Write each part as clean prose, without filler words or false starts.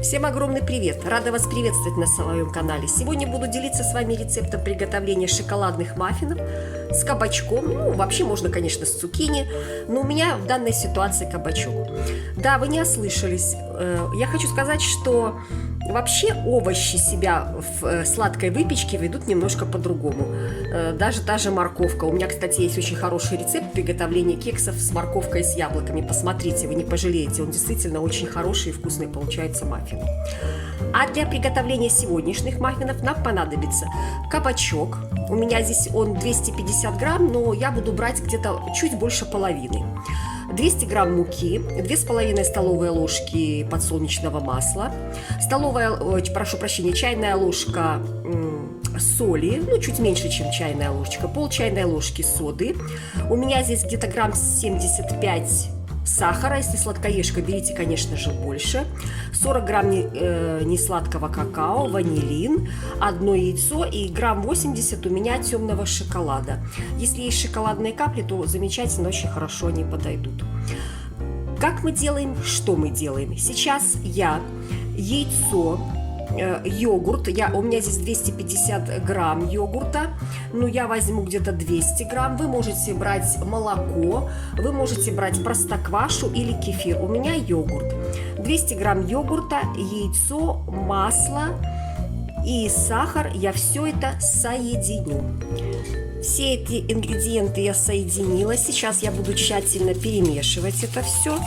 Всем огромный привет! Рада вас приветствовать на своем канале. Сегодня буду делиться с вами рецептом приготовления шоколадных маффинов с кабачком. Ну, вообще можно, конечно, с цукини, но у меня в данной ситуации кабачок. Да, вы не ослышались. Я хочу сказать, что вообще овощи себя в сладкой выпечке ведут немножко по-другому. Даже та же морковка. У меня, кстати, есть очень хороший рецепт приготовления кексов с морковкой и с яблоками. Посмотрите, вы не пожалеете. Он действительно очень хороший и вкусный получается маффин. А для приготовления сегодняшних маффинов нам понадобится кабачок. У меня здесь он 250 грамм, но я буду брать где-то чуть больше половины. 200 грамм муки, 2,5 столовые ложки подсолнечного масла, чайная ложка соли, ну чуть меньше, чем чайная ложечка, пол чайной ложки соды. У меня здесь где-то грамм 75 сахара, если сладкоежка, берите, конечно же, больше. 40 грамм несладкого какао, ванилин, одно яйцо и грамм 80 у меня темного шоколада. Если есть шоколадные капли, то замечательно, очень хорошо они подойдут. Как мы делаем, что мы делаем? Сейчас я яйцо, йогурт, у меня здесь 250 грамм йогурта, но я возьму где-то 200 грамм. Вы можете брать молоко, вы можете брать простоквашу или кефир. У меня йогурт. 200 грамм йогурта, яйцо, масло и сахар. Я все это соединю. Все эти ингредиенты я соединила. Сейчас я буду тщательно перемешивать это все.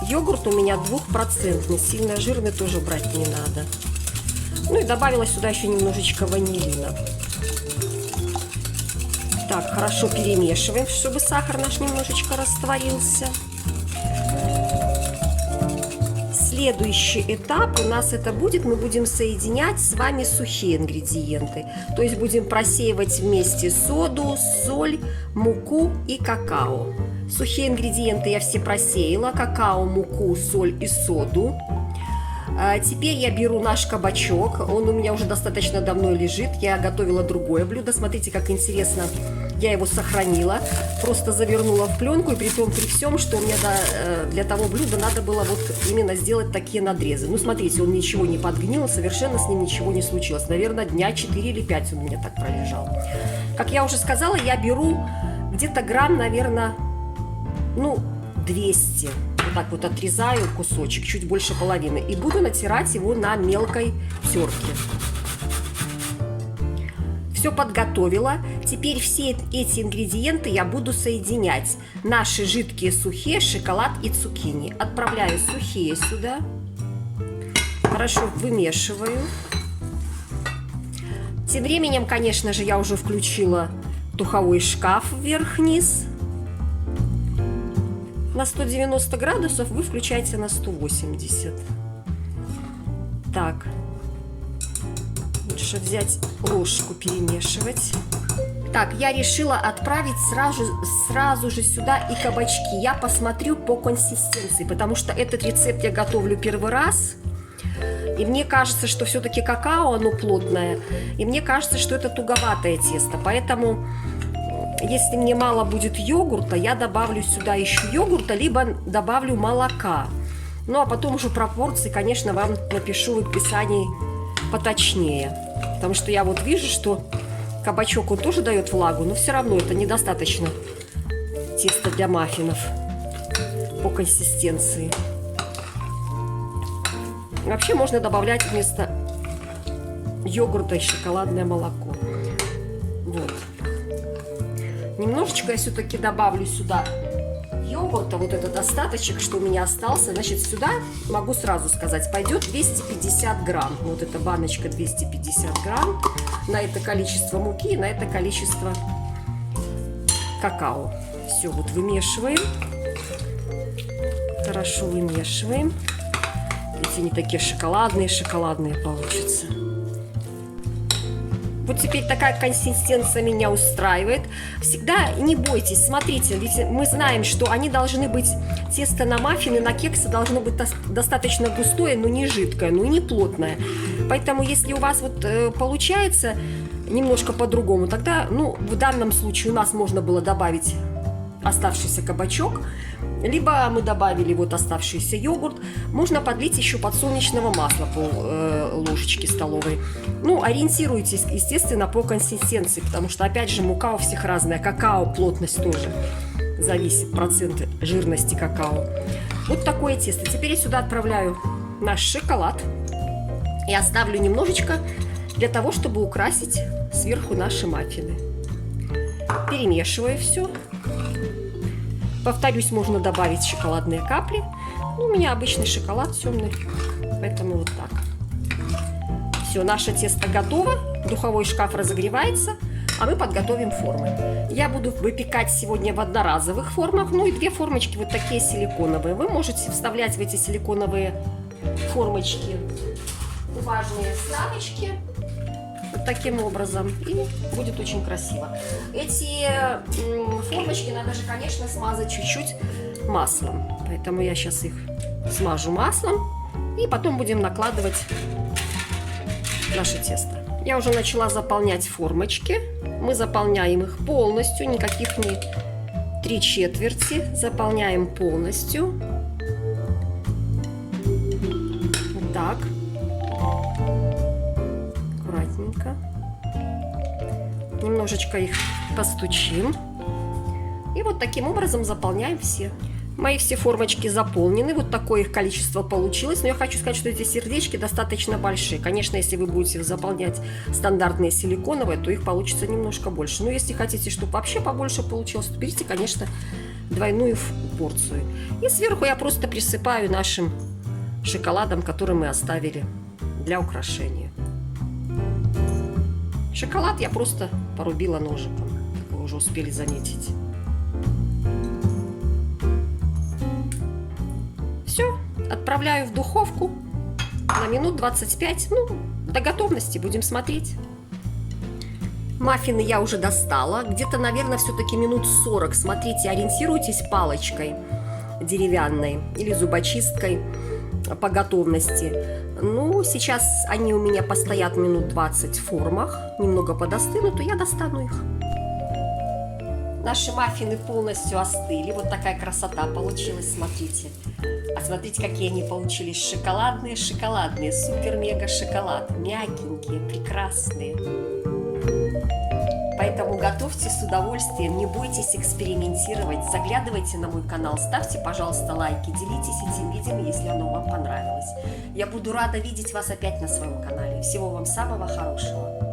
Йогурт у меня 2%, сильно жирный тоже брать не надо. Ну и добавила сюда еще немножечко ванилина. Так, хорошо перемешиваем, чтобы сахар наш немножечко растворился. Следующий этап у нас это будет, мы будем соединять с вами сухие ингредиенты. То есть будем просеивать вместе соду, соль, муку и какао. Сухие ингредиенты я все просеяла: какао, муку, соль и соду. Теперь я беру наш кабачок, он у меня уже достаточно давно лежит, я готовила другое блюдо, смотрите, как интересно, я его сохранила, просто завернула в пленку, и при всем, что у меня для того блюда надо было вот именно сделать такие надрезы. Ну, смотрите, он ничего не подгнил, совершенно с ним ничего не случилось, наверное, дня 4 или 5 он у меня так пролежал. Как я уже сказала, я беру где-то грамм, наверное, 200. Вот так вот отрезаю кусочек, чуть больше половины, и буду натирать его на мелкой терке. Все подготовила. Теперь все эти ингредиенты я буду соединять. Наши жидкие сухие, шоколад и цукини. Отправляю сухие сюда. Хорошо вымешиваю. Тем временем, конечно же, я уже включила духовой шкаф вверх-вниз. На 190 градусов, вы включаете на 180. Так, лучше взять ложку, перемешивать. Так, я решила отправить сразу же сюда и кабачки. Я посмотрю по консистенции, потому что этот рецепт я готовлю первый раз. И мне кажется, что все-таки какао, оно плотное. И мне кажется, что это туговатое тесто. Поэтому, если мне мало будет йогурта, я добавлю сюда еще йогурта, либо добавлю молока. Ну, а потом уже пропорции, конечно, вам напишу в описании поточнее. Потому что я вот вижу, что кабачок, он тоже дает влагу, но все равно это недостаточно теста для маффинов по консистенции. Вообще можно добавлять вместо йогурта и шоколадное молоко. Вот. Немножечко я все-таки добавлю сюда йогурта, вот этот остаточек, что у меня остался. Значит, сюда, могу сразу сказать, пойдет 250 грамм. Вот эта баночка 250 грамм. На это количество муки, на это количество какао. Все, вот вымешиваем. Хорошо вымешиваем. Эти не такие шоколадные получатся. Вот теперь такая консистенция меня устраивает. Всегда не бойтесь, смотрите, ведь мы знаем, что они должны быть, тесто на маффины, на кексы должно быть достаточно густое, но не жидкое, но и не плотное. Поэтому, если у вас вот получается немножко по-другому, тогда, в данном случае у нас можно было добавить оставшийся кабачок. Либо мы добавили вот оставшийся йогурт. Можно подлить еще подсолнечного масла ложечки столовой. Ну, ориентируйтесь, естественно, по консистенции, потому что, опять же, мука у всех разная. Какао, плотность тоже зависит, процент жирности какао. Вот такое тесто. Теперь я сюда отправляю наш шоколад и оставлю немножечко для того, чтобы украсить сверху наши маффины. Перемешиваю все. Повторюсь, можно добавить шоколадные капли. Ну, у меня обычный шоколад темный, поэтому вот так. Все, наше тесто готово. Духовой шкаф разогревается, а мы подготовим формы. Я буду выпекать сегодня в одноразовых формах. Ну и 2 формочки вот такие силиконовые. Вы можете вставлять в эти силиконовые формочки важные вставочки. Вот таким образом. И будет очень красиво. Эти формочки надо же, конечно, смазать чуть-чуть маслом. Поэтому я сейчас их смажу маслом. И потом будем накладывать наше тесто. Я уже начала заполнять формочки. Мы заполняем их полностью. Никаких не 3/4. Заполняем полностью. Вот так. Аккуратненько. Немножечко их постучим. И вот таким образом заполняем все. Мои все формочки заполнены. Вот такое их количество получилось. Но я хочу сказать, что эти сердечки достаточно большие. Конечно, если вы будете их заполнять стандартные силиконовые, то их получится немножко больше. Но если хотите, чтобы вообще побольше получилось, то берите, конечно, двойную порцию. И сверху я просто присыпаю нашим шоколадом, который мы оставили для украшения. Шоколад я просто порубила ножиком, как вы уже успели заметить. Все, отправляю в духовку на минут 25, ну, до готовности, будем смотреть. Маффины я уже достала, где-то, наверное, все-таки минут 40. Смотрите, ориентируйтесь палочкой деревянной или зубочисткой по готовности. Ну, сейчас они у меня постоят минут 20 в формах, немного подостынут, то я достану их. Наши маффины полностью остыли. Вот такая красота получилась, смотрите. А смотрите, какие они получились. Шоколадные, супер-мега шоколад. Мягенькие, прекрасные. Поэтому готовьте с удовольствием, не бойтесь экспериментировать. Заглядывайте на мой канал, ставьте, пожалуйста, лайки, делитесь этим видео, если оно вам понравилось. Я буду рада видеть вас опять на своем канале. Всего вам самого хорошего.